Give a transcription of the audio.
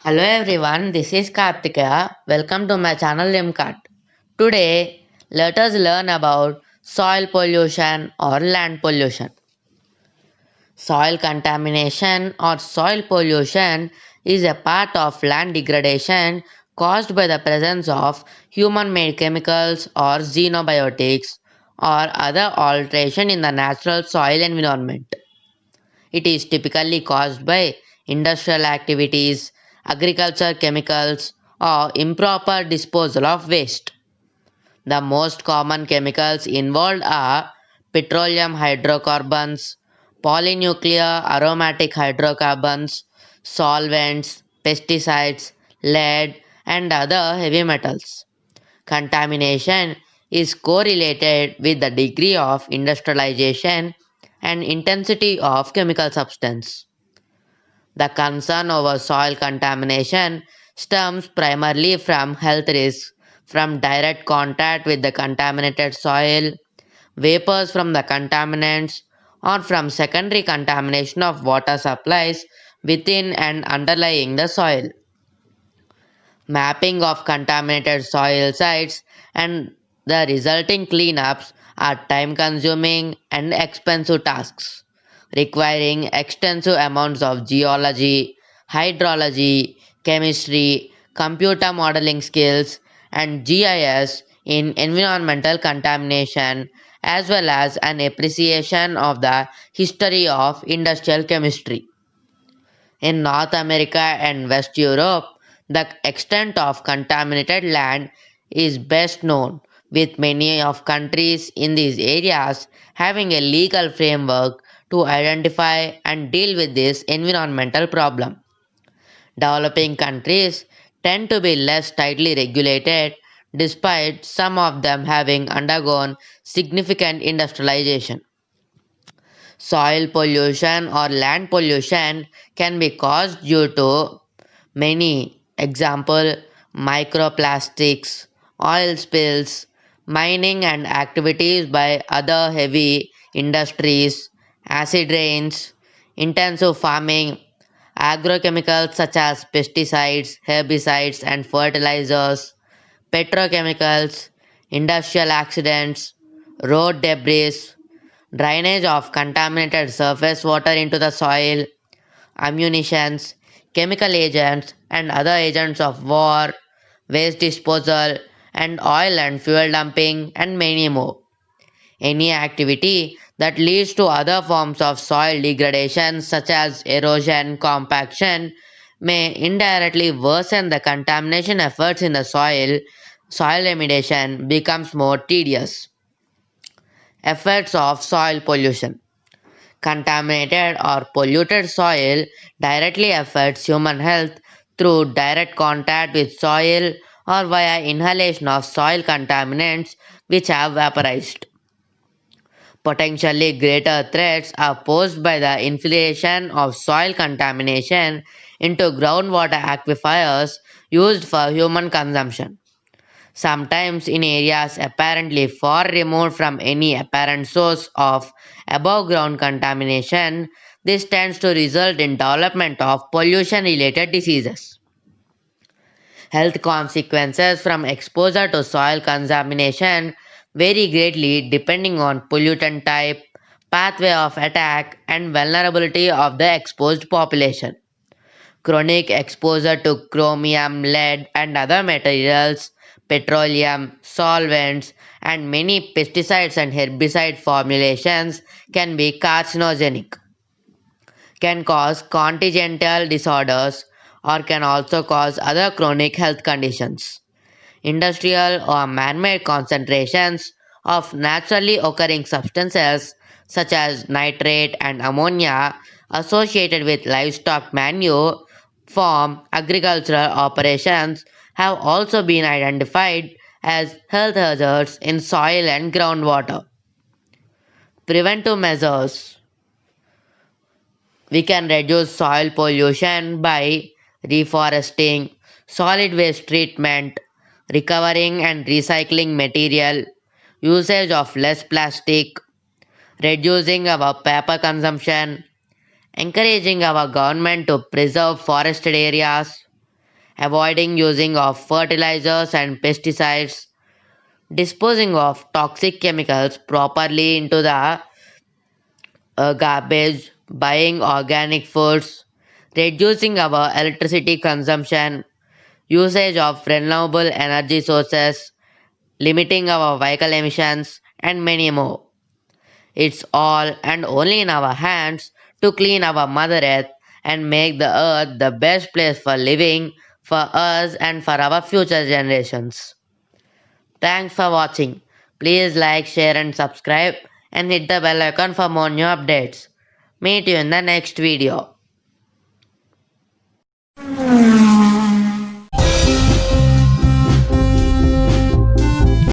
Hello everyone, this is Kartika. Welcome to my channel Limcat. Today, let us learn about soil pollution or land pollution. Soil contamination or soil pollution is a part of land degradation caused by the presence of human made chemicals or xenobiotics or other alteration in the natural soil environment. It is typically caused by industrial activities, agriculture chemicals, or improper disposal of waste. The most common chemicals involved are petroleum hydrocarbons, polynuclear aromatic hydrocarbons, solvents, pesticides, lead, and other heavy metals. Contamination is correlated with the degree of industrialization and intensity of chemical substance. The concern over soil contamination stems primarily from health risks from direct contact with the contaminated soil, vapors from the contaminants, or from secondary contamination of water supplies within and underlying the soil. Mapping of contaminated soil sites and the resulting cleanups are time consuming and expensive tasks, requiring extensive amounts of geology, hydrology, chemistry, computer modeling skills, and GIS in environmental contamination, as well as an appreciation of the history of industrial chemistry. In North America and West Europe, the extent of contaminated land is best known, with many of countries in these areas having a legal framework to identify and deal with this environmental problem. Developing countries tend to be less tightly regulated despite some of them having undergone significant industrialization. Soil pollution or land pollution can be caused due to many example microplastics, oil spills, mining and activities by other heavy industries, acid rains, intensive farming, agrochemicals such as pesticides, herbicides and fertilizers, petrochemicals, industrial accidents, road debris, drainage of contaminated surface water into the soil, ammunitions, chemical agents, and other agents of war, waste disposal, and oil and fuel dumping, and many more. Any activity that leads to other forms of soil degradation, such as erosion, compaction, may indirectly worsen the contamination efforts in the soil. Soil remediation becomes more tedious. Effects of soil pollution. Contaminated or polluted soil directly affects human health through direct contact with soil or via inhalation of soil contaminants which have vaporized. Potentially greater threats are posed by the infiltration of soil contamination into groundwater aquifers used for human consumption. Sometimes in areas apparently far removed from any apparent source of above ground contamination, this tends to result in development of pollution related diseases. Health consequences from exposure to soil contamination vary greatly depending on pollutant type, pathway of attack, and vulnerability of the exposed population. Chronic exposure to chromium, lead, and other materials, petroleum, solvents, and many pesticides and herbicide formulations can be carcinogenic, can cause congenital disorders, or can also cause other chronic health conditions. Industrial or man made concentrations of naturally occurring substances such as nitrate and ammonia associated with livestock manure from agricultural operations have also been identified as health hazards in soil and groundwater. Preventive measures. We can reduce soil pollution by reforesting, solid waste treatment, recovering and recycling material, usage of less plastic, reducing our paper consumption, encouraging our government to preserve forested areas, avoiding using of fertilizers and pesticides, disposing of toxic chemicals properly into the garbage, buying organic foods, reducing our electricity consumption, usage of renewable energy sources, limiting our vehicle emissions, and many more. It's all and only in our hands to clean our Mother Earth and make the earth the best place for living for us and for our future generations. Thanks for watching. Please like, share, and subscribe, and hit the bell icon for more new updates. Meet you in the next video.